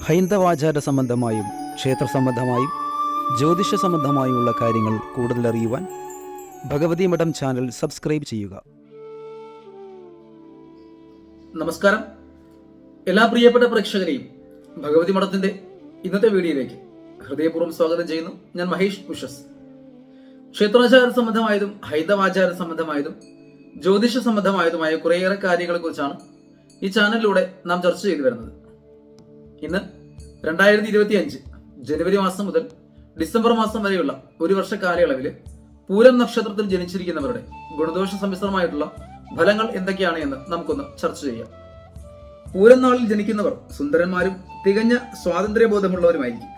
ഹൈന്ദവാചാര സംബന്ധമായും ക്ഷേത്ര സംബന്ധമായും ജ്യോതിഷ സംബന്ധമായുമുള്ള കാര്യങ്ങൾ കൂടുതൽ അറിയുവാൻ ഭഗവതി മഠം ചാനൽ സബ്സ്ക്രൈബ് ചെയ്യുക. നമസ്കാരം. എല്ലാ പ്രിയപ്പെട്ട പ്രേക്ഷകരെയും ഭഗവതി മഠത്തിന്റെ ഇന്നത്തെ വീഡിയോയിലേക്ക് ഹൃദയപൂർവ്വം സ്വാഗതം ചെയ്യുന്നു. ഞാൻ മഹേഷ് ഉഷസ്. ക്ഷേത്രാചാര സംബന്ധമായതും ഹൈന്ദവാചാര സംബന്ധമായതും ജ്യോതിഷ സംബന്ധമായതുമായ കുറേയേറെ കാര്യങ്ങളെ കുറിച്ചാണ് ഈ ചാനലിലൂടെ നാം ചർച്ച ചെയ്തു വരുന്നത്. ഇന്ന് 2025 ജനുവരി മാസം മുതൽ ഡിസംബർ മാസം വരെയുള്ള ഒരു വർഷ കാലയളവിൽ പൂരം നക്ഷത്രത്തിൽ ജനിച്ചിരിക്കുന്നവരുടെ ഗുണദോഷ സമ്മിശ്രമായിട്ടുള്ള ഫലങ്ങൾ എന്തൊക്കെയാണ് എന്ന് നമുക്കൊന്ന് ചർച്ച ചെയ്യാം. പൂരം നാളിൽ ജനിക്കുന്നവർ സുന്ദരന്മാരും തികഞ്ഞ സ്വാതന്ത്ര്യബോധമുള്ളവരുമായിരിക്കും.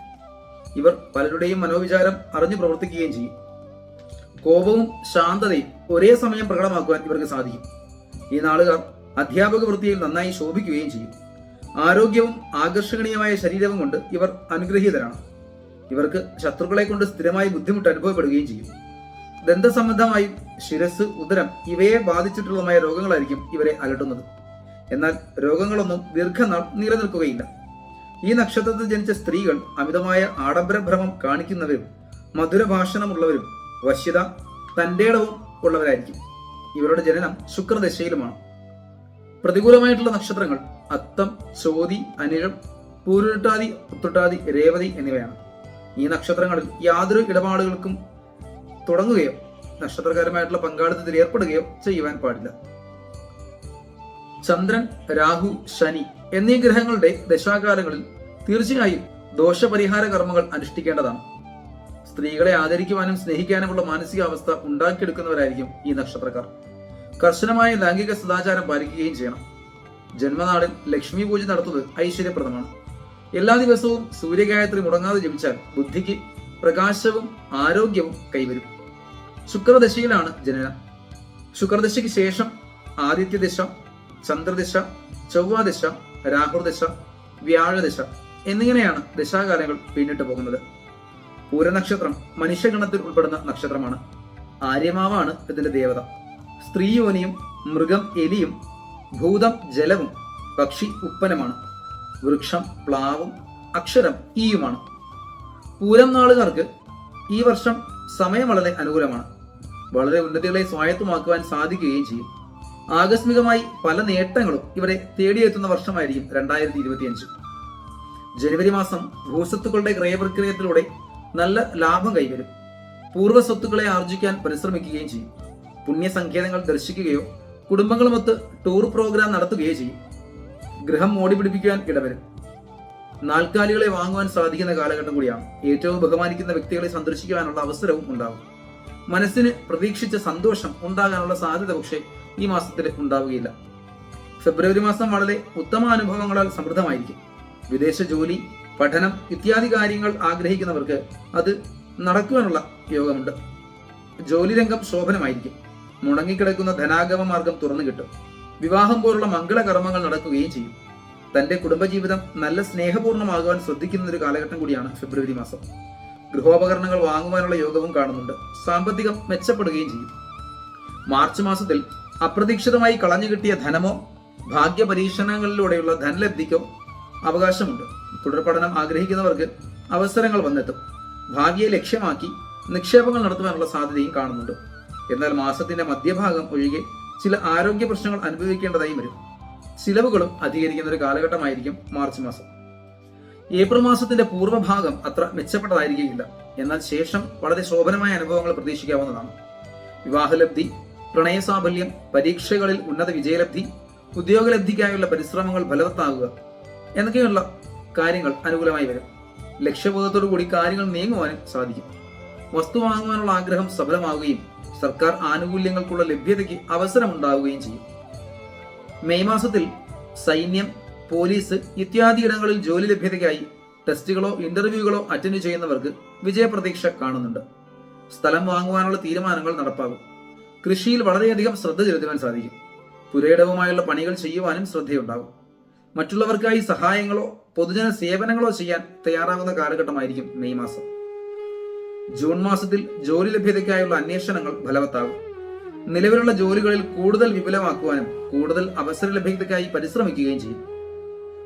ഇവർ പലരുടെയും മനോവിചാരം അറിഞ്ഞു പ്രവർത്തിക്കുകയും ചെയ്യും. കോപവും ശാന്തതയും ഒരേ സമയം പ്രകടമാക്കുവാൻ ഇവർക്ക് സാധിക്കും. ഈ നാളുകാർ അധ്യാപക വൃത്തിയിൽ നന്നായി ശോഭിക്കുകയും ചെയ്യും. ആരോഗ്യവും ആകർഷണീയമായ ശരീരവും കൊണ്ട് ഇവർ അനുഗ്രഹീതരാണ്. ഇവർക്ക് ശത്രുക്കളെ കൊണ്ട് സ്ഥിരമായി ബുദ്ധിമുട്ട് അനുഭവപ്പെടുകയും ചെയ്യും. ദന്തസംബന്ധമായും ശിരസ്, ഉദരം ഇവയെ ബാധിച്ചിട്ടുള്ളതുമായ രോഗങ്ങളായിരിക്കും ഇവരെ അലട്ടുന്നത്. എന്നാൽ രോഗങ്ങളൊന്നും ദീർഘനാൾ നിലനിൽക്കുകയില്ല. ഈ നക്ഷത്രത്തിൽ ജനിച്ച സ്ത്രീകൾ അമിതമായ ആഡംബരഭ്രമം കാണിക്കുന്നവരും മധുരഭാഷണമുള്ളവരും വശ്യത, തന്റേടവും ഉള്ളവരായിരിക്കും. ഇവരുടെ ജനനം ശുക്രദശയിലുമാണ്. പ്രതികൂലമായിട്ടുള്ള നക്ഷത്രങ്ങൾ അത്തം, ചോതി, അനിഴം, പൂരുരുട്ടാതി, ഉത്രട്ടാതി, രേവതി എന്നിവയാണ്. ഈ നക്ഷത്രങ്ങളിൽ യാതൊരു ഇടപാടുകൾക്കും തുടങ്ങുകയോ നക്ഷത്രകാരമായിട്ടുള്ള പങ്കാളിത്തത്തിൽ ഏർപ്പെടുകയോ ചെയ്യുവാൻ പാടില്ല. ചന്ദ്രൻ, രാഹു, ശനി എന്നീ ഗ്രഹങ്ങളുടെ ദശാകാലങ്ങളിൽ തീർച്ചയായും ദോഷപരിഹാര കർമ്മങ്ങൾ അനുഷ്ഠിക്കേണ്ടതാണ്. സ്ത്രീകളെ ആദരിക്കുവാനും സ്നേഹിക്കാനുമുള്ള മാനസികാവസ്ഥ ഉണ്ടാക്കിയെടുക്കുന്നവരായിരിക്കും ഈ നക്ഷത്രക്കാർ. കർശനമായ ലൈംഗിക സദാചാരം പാലിക്കുകയും ചെയ്യണം. ജന്മനാളിൽ ലക്ഷ്മി പൂജ നടത്തുന്നത് ഐശ്വര്യപ്രദമാണ്. എല്ലാ ദിവസവും സൂര്യഗായത്രി മുടങ്ങാതെ ജപിച്ചാൽ ബുദ്ധിക്ക് പ്രകാശവും ആരോഗ്യവും കൈവരും. ശുക്രദശയിലാണ് ജനനം. ശുക്രദശയ്ക്ക് ശേഷം ആദിത്യദശ, ചന്ദ്രദശ, ചൊവ്വാദശ, രാഹുർദശ, വ്യാഴദശ എന്നിങ്ങനെയാണ് ദശാകാലങ്ങൾ പിന്നിട്ട് പോകുന്നത്. പൂരനക്ഷത്രം മനുഷ്യഗണത്തിൽ ഉൾപ്പെടുന്ന നക്ഷത്രമാണ്. ആര്യമാവാണ് ഇതിന്റെ ദേവത. സ്ത്രീ യോനിയും മൃഗം എലിയും, ഭൂതം ജലവും, പക്ഷി ഉപ്പനമാണ്. വൃക്ഷം പ്ലാവും, അക്ഷരം ഈയുമാണ്. പൂരം നാളുകാർക്ക് ഈ വർഷം സമയം വളരെ അനുകൂലമാണ്. വളരെ ഉന്നതികളെ സ്വായത്തമാക്കുവാൻ സാധിക്കുകയും ചെയ്യും. ആകസ്മികമായി പല നേട്ടങ്ങളും ഇവരെ തേടിയെത്തുന്ന വർഷമായിരിക്കും 2025. ജനുവരി മാസം ഭൂസ്വത്തുക്കളുടെ ക്രയപ്രക്രിയത്തിലൂടെ നല്ല ലാഭം കൈവരും. പൂർവ്വ സ്വത്തുക്കളെ ആർജിക്കാൻ പരിശ്രമിക്കുകയും ചെയ്യും. പുണ്യസങ്കേതങ്ങൾ ദർശിക്കുകയോ കുടുംബങ്ങളുമൊത്ത് ടൂർ പ്രോഗ്രാം നടത്തുകയോ ചെയ്യും. ഗൃഹം മോടി പിടിപ്പിക്കുവാൻ ഇടവരും. നാൽക്കാലികളെ വാങ്ങുവാൻ സാധിക്കുന്ന കാലഘട്ടം കൂടിയാണ്. ഏറ്റവും ബഹുമാനിക്കുന്ന വ്യക്തികളെ സന്ദർശിക്കുവാനുള്ള അവസരവും ഉണ്ടാകും. മനസ്സിന് പ്രതീക്ഷിച്ച സന്തോഷം ഉണ്ടാകാനുള്ള സാധ്യത പക്ഷേ ഈ മാസത്തിൽ ഉണ്ടാവുകയില്ല. ഫെബ്രുവരി മാസം വളരെ ഉത്തമ അനുഭവങ്ങളാൽ സമൃദ്ധമായിരിക്കും. വിദേശ ജോലി, പഠനം ഇത്യാദി കാര്യങ്ങൾ ആഗ്രഹിക്കുന്നവർക്ക് അത് നടക്കുവാനുള്ള യോഗമുണ്ട്. ജോലി രംഗം ശോഭനമായിരിക്കും. മുടങ്ങിക്കിടക്കുന്ന ധനാഗമ മാർഗം തുറന്നു കിട്ടും. വിവാഹം പോലുള്ള മംഗളകർമ്മങ്ങൾ നടക്കുകയും ചെയ്യും. തന്റെ കുടുംബജീവിതം നല്ല സ്നേഹപൂർണ്ണമാകുവാൻ ശ്രദ്ധിക്കുന്ന ഒരു കാലഘട്ടം കൂടിയാണ് ഫെബ്രുവരി മാസം. ഗൃഹോപകരണങ്ങൾ വാങ്ങുവാനുള്ള യോഗവും കാണുന്നുണ്ട്. സാമ്പത്തികം മെച്ചപ്പെടുകയും ചെയ്യും. മാർച്ച് മാസത്തിൽ അപ്രതീക്ഷിതമായി കളഞ്ഞു കിട്ടിയ ധനമോ ഭാഗ്യ പരീക്ഷണങ്ങളിലൂടെയുള്ള ധനലബ്ധിക്കോ അവകാശമുണ്ട്. തുടർ പഠനം ആഗ്രഹിക്കുന്നവർക്ക് അവസരങ്ങൾ വന്നെത്തും. ഭാഗ്യയെ ലക്ഷ്യമാക്കി നിക്ഷേപങ്ങൾ നടത്തുവാനുള്ള സാധ്യതയും കാണുന്നുണ്ട്. എന്നാൽ മാസത്തിന്റെ മധ്യഭാഗം ഒഴികെ ചില ആരോഗ്യ പ്രശ്നങ്ങൾ അനുഭവിക്കേണ്ടതായി വരും. ചിലവുകളും അധികരിക്കുന്ന ഒരു കാലഘട്ടമായിരിക്കും മാർച്ച് മാസം. ഏപ്രിൽ മാസത്തിന്റെ പൂർവ്വഭാഗം അത്ര മെച്ചപ്പെട്ടതായിരിക്കില്ല. എന്നാൽ ശേഷം വളരെ ശോഭനമായ അനുഭവങ്ങൾ പ്രതീക്ഷിക്കാവുന്നതാണ്. വിവാഹലബ്ധി, പ്രണയസാഫല്യം, പരീക്ഷകളിൽ ഉന്നത വിജയലബ്ധി, ഉദ്യോഗലബ്ധിക്കായുള്ള പരിശ്രമങ്ങൾ ഫലവത്താകുക എന്നൊക്കെയുള്ള കാര്യങ്ങൾ അനുകൂലമായി വരും. ലക്ഷ്യബോധത്തോടു കൂടി കാര്യങ്ങൾ നീങ്ങുവാനും സാധിക്കും. വസ്തു വാങ്ങുവാനുള്ള ആഗ്രഹം സഫലമാവുകയും സർക്കാർ ആനുകൂല്യങ്ങൾക്കുള്ള ലഭ്യതയ്ക്ക് അവസരമുണ്ടാവുകയും ചെയ്യും. മെയ് മാസത്തിൽ സൈന്യം, പോലീസ് ഇത്യാദി ഇടങ്ങളിൽ ജോലി ലഭ്യതയ്ക്കായി ടെസ്റ്റുകളോ ഇന്റർവ്യൂകളോ അറ്റൻഡ് ചെയ്യുന്നവർക്ക് വിജയപ്രതീക്ഷ കാണുന്നുണ്ട്. സ്ഥലം വാങ്ങുവാനുള്ള തീരുമാനങ്ങൾ നടപ്പാകും. കൃഷിയിൽ വളരെയധികം ശ്രദ്ധ ചെലുത്തുവാൻ സാധിക്കും. പുരയിടവുമായുള്ള പണികൾ ചെയ്യുവാനും ശ്രദ്ധയുണ്ടാകും. മറ്റുള്ളവർക്കായി സഹായങ്ങളോ പൊതുജന സേവനങ്ങളോ ചെയ്യാൻ തയ്യാറാകുന്ന കാലഘട്ടമായിരിക്കും മെയ് മാസം. ജൂൺ മാസത്തിൽ ജോലി ലഭ്യതയ്ക്കായുള്ള അന്വേഷണങ്ങൾ ഫലവത്താകും. നിലവിലുള്ള ജോലികളിൽ കൂടുതൽ വിപുലമാക്കുവാനും കൂടുതൽ അവസര ലഭ്യതയ്ക്കായി പരിശ്രമിക്കുകയും ചെയ്യും.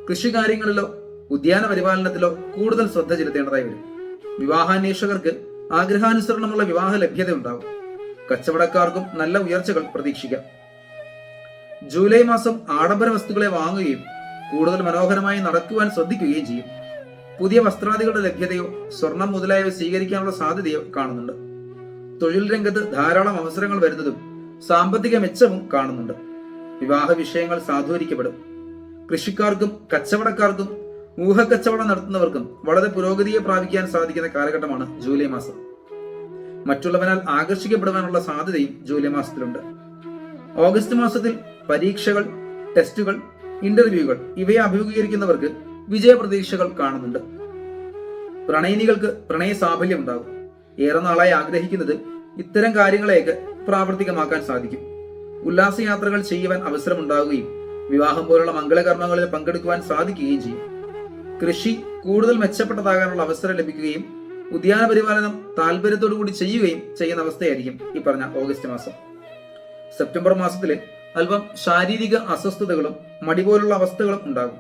കൃഷികാര്യങ്ങളിലോ ഉദ്യാന പരിപാലനത്തിലോ കൂടുതൽ ശ്രദ്ധ ചെലുത്തേണ്ടതായി വരും. വിവാഹാന്വേഷകർക്ക് ആഗ്രഹാനുസരണമുള്ള വിവാഹ ലഭ്യത ഉണ്ടാകും. കച്ചവടക്കാർക്കും നല്ല ഉയർച്ചകൾ പ്രതീക്ഷിക്കാം. ജൂലൈ മാസം ആഡംബര വസ്തുക്കളെ വാങ്ങുകയും കൂടുതൽ മനോഹരമായി നടക്കുവാൻ ശ്രദ്ധിക്കുകയും ചെയ്യും. പുതിയ വസ്ത്രാദികളുടെ ലഭ്യതയോ സ്വർണം മുതലായവ സ്വീകരിക്കാനുള്ള സാധ്യതയോ കാണുന്നുണ്ട്. തൊഴിൽ രംഗത്ത് ധാരാളം അവസരങ്ങൾ വരുന്നതും സാമ്പത്തിക മെച്ചവും കാണുന്നുണ്ട്. വിവാഹ വിഷയങ്ങൾ സാധൂകരിക്കപ്പെടും. കൃഷിക്കാർക്കും കച്ചവടക്കാർക്കും ഊഹക്കച്ചവടം നടത്തുന്നവർക്കും വളരെ പുരോഗതിയെ പ്രാപിക്കാൻ സാധിക്കുന്ന കാലഘട്ടമാണ് ജൂലൈ മാസം. മറ്റുള്ളവനാൽ ആകർഷിക്കപ്പെടുവാനുള്ള സാധ്യതയും ജൂലൈ മാസത്തിലുണ്ട്. ഓഗസ്റ്റ് മാസത്തിൽ പരീക്ഷകൾ, ടെസ്റ്റുകൾ, ഇന്റർവ്യൂകൾ ഇവയെ അഭിമുഖീകരിക്കുന്നവർക്ക് വിജയപ്രതീക്ഷകൾ കാണുന്നുണ്ട്. പ്രണയിനികൾക്ക് പ്രണയ സാഫല്യം ഉണ്ടാകും. ഏറെ നാളായി ആഗ്രഹിക്കുന്നത് ഇത്തരം കാര്യങ്ങളെയൊക്കെ പ്രാവർത്തികമാക്കാൻ സാധിക്കും. ഉല്ലാസയാത്രകൾ ചെയ്യുവാൻ അവസരമുണ്ടാകുകയും വിവാഹം പോലുള്ള മംഗളകർമ്മങ്ങളിൽ പങ്കെടുക്കുവാൻ സാധിക്കുകയും ചെയ്യും. കൃഷി കൂടുതൽ മെച്ചപ്പെട്ടതാകാനുള്ള അവസരം ലഭിക്കുകയും ഉദ്യാന പരിപാലനം താല്പര്യത്തോടു കൂടി ചെയ്യുകയും ചെയ്യുന്ന അവസ്ഥയായിരിക്കും ഈ പറഞ്ഞ ഓഗസ്റ്റ് മാസം. സെപ്റ്റംബർ മാസത്തിൽ അല്പം ശാരീരിക അസ്വസ്ഥതകളും മടി പോലുള്ള അവസ്ഥകളും ഉണ്ടാകും.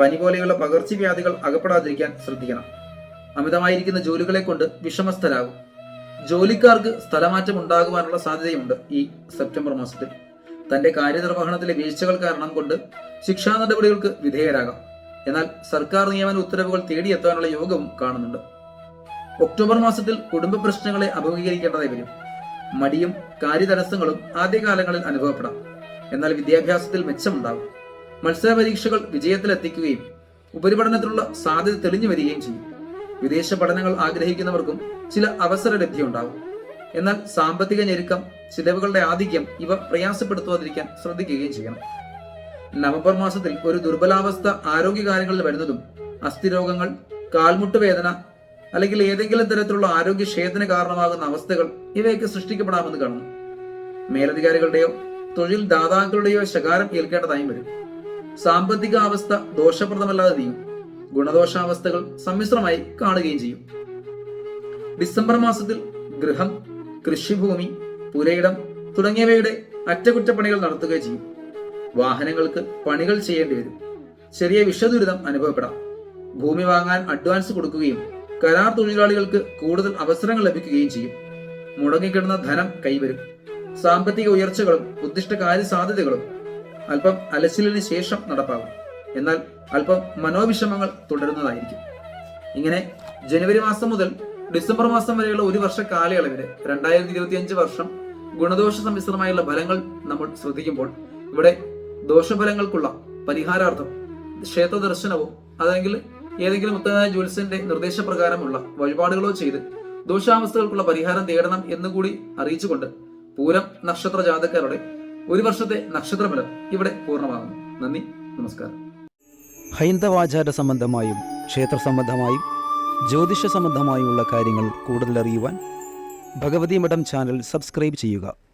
പനി പോലെയുള്ള പകർച്ചവ്യാധികൾ അകപ്പെടാതിരിക്കാൻ ശ്രദ്ധിക്കണം. അമിതമായിരിക്കുന്ന ജോലികളെ കൊണ്ട് വിഷമസ്ഥരാകും. ജോലിക്കാർക്ക് സ്ഥലമാറ്റം ഉണ്ടാകുവാനുള്ള സാധ്യതയുണ്ട് ഈ സെപ്റ്റംബർ മാസത്തിൽ. തന്റെ കാര്യനിർവഹണത്തിലെ വീഴ്ചകൾ കാരണം കൊണ്ട് ശിക്ഷാ നടപടികൾക്ക് വിധേയരാകാം. എന്നാൽ സർക്കാർ നിയമന ഉത്തരവുകൾ തേടിയെത്താനുള്ള യോഗവും കാണുന്നുണ്ട്. ഒക്ടോബർ മാസത്തിൽ കുടുംബ പ്രശ്നങ്ങളെ അഭിമുഖീകരിക്കേണ്ടതായി വരും. മടിയും കാര്യതടസ്സങ്ങളും ആദ്യകാലങ്ങളിൽ അനുഭവപ്പെടാം. എന്നാൽ വിദ്യാഭ്യാസത്തിൽ മെച്ചമുണ്ടാകും. മത്സര പരീക്ഷകൾ വിജയത്തിലെത്തിക്കുകയും ഉപരിപഠനത്തിനുള്ള സാധ്യത തെളിഞ്ഞു വരികയും ചെയ്യും. വിദേശ പഠനങ്ങൾ ആഗ്രഹിക്കുന്നവർക്കും ചില അവസര ലഭ്യമുണ്ടാകും. എന്നാൽ സാമ്പത്തിക ഞെരുക്കം, ചിലവുകളുടെ ആധിക്യം ഇവ പ്രയാസപ്പെടുത്താതിരിക്കാൻ ശ്രദ്ധിക്കുകയും ചെയ്യണം. നവംബർ മാസത്തിൽ ഒരു ദുർബലാവസ്ഥ ആരോഗ്യകാര്യങ്ങളിൽ വരുന്നതും അസ്ഥിരോഗങ്ങൾ, കാൽമുട്ട് വേദന അല്ലെങ്കിൽ ഏതെങ്കിലും തരത്തിലുള്ള ആരോഗ്യ ക്ഷേത്രത്തിന് കാരണമാകുന്ന അവസ്ഥകൾ ഇവയൊക്കെ സൃഷ്ടിക്കപ്പെടാമെന്ന് കാണുന്നു. മേലധികാരികളുടെയോ തൊഴിൽ ദാതാക്കളുടെയോ ശകാരം ഏൽക്കേണ്ടതായും വരും. സാമ്പത്തിക അവസ്ഥ ദോഷപ്രദമല്ലാതെ നീങ്ങും. ഗുണദോഷാവസ്ഥകൾ സമ്മിശ്രമായി കാണുകയും ചെയ്യും. ഡിസംബർ മാസത്തിൽ ഗൃഹം, കൃഷിഭൂമി, പുരയിടം തുടങ്ങിയവയുടെ അറ്റകുറ്റപ്പണികൾ നടത്തുകയും ചെയ്യും. വാഹനങ്ങൾക്ക് പണികൾ ചെയ്യേണ്ടി വരും. ചെറിയ വിഷദുരിതം അനുഭവപ്പെടാം. ഭൂമി വാങ്ങാൻ അഡ്വാൻസ് കൊടുക്കുകയും കരാർ തൊഴിലാളികൾക്ക് കൂടുതൽ അവസരങ്ങൾ ലഭിക്കുകയും ചെയ്യും. മുടങ്ങിക്കിടന്ന ധനം കൈവരും. സാമ്പത്തിക ഉയർച്ചകളും ഉദ്ദിഷ്ട കാര്യസാധ്യതകളും അല്പം അലച്ചിലിന് ശേഷം നടപ്പാകും. എന്നാൽ അല്പം മനോവിഷമങ്ങൾ തുടരുന്നതായിരിക്കും. ഇങ്ങനെ ജനുവരി മാസം മുതൽ ഡിസംബർ മാസം വരെയുള്ള ഒരു വർഷ കാലയളവില് 2025 വർഷം ഗുണദോഷ സമ്മിശ്രമായുള്ള ഫലങ്ങൾ നമ്മൾ ശ്രദ്ധിക്കുമ്പോൾ ഇവിടെ ദോഷഫലങ്ങൾക്കുള്ള പരിഹാരാർത്ഥം ക്ഷേത്ര ദർശനവോ അല്ലെങ്കിൽ ഏതെങ്കിലും ഉത്തമമായ ജ്യോത്സ്യന്റെ നിർദ്ദേശപ്രകാരമുള്ള വഴിപാടുകളോ ചെയ്ത് ദോഷാവസ്ഥകൾക്കുള്ള പരിഹാരം തേടണം എന്നുകൂടി അറിയിച്ചുകൊണ്ട് പൂരം നക്ഷത്ര ജാതക്കാരുടെ ഒരു വർഷത്തെ നക്ഷത്രഫലം ഇവിടെ പൂർണ്ണമാകുന്നു. നന്ദി, നമസ്കാരം. ഹൈന്ദവാചാര സംബന്ധമായും ക്ഷേത്ര സംബന്ധമായും ജ്യോതിഷ സംബന്ധമായുമുള്ള കാര്യങ്ങൾ കൂടുതൽ അറിയുവാൻ ഭഗവതി മഠം ചാനൽ സബ്സ്ക്രൈബ് ചെയ്യുക.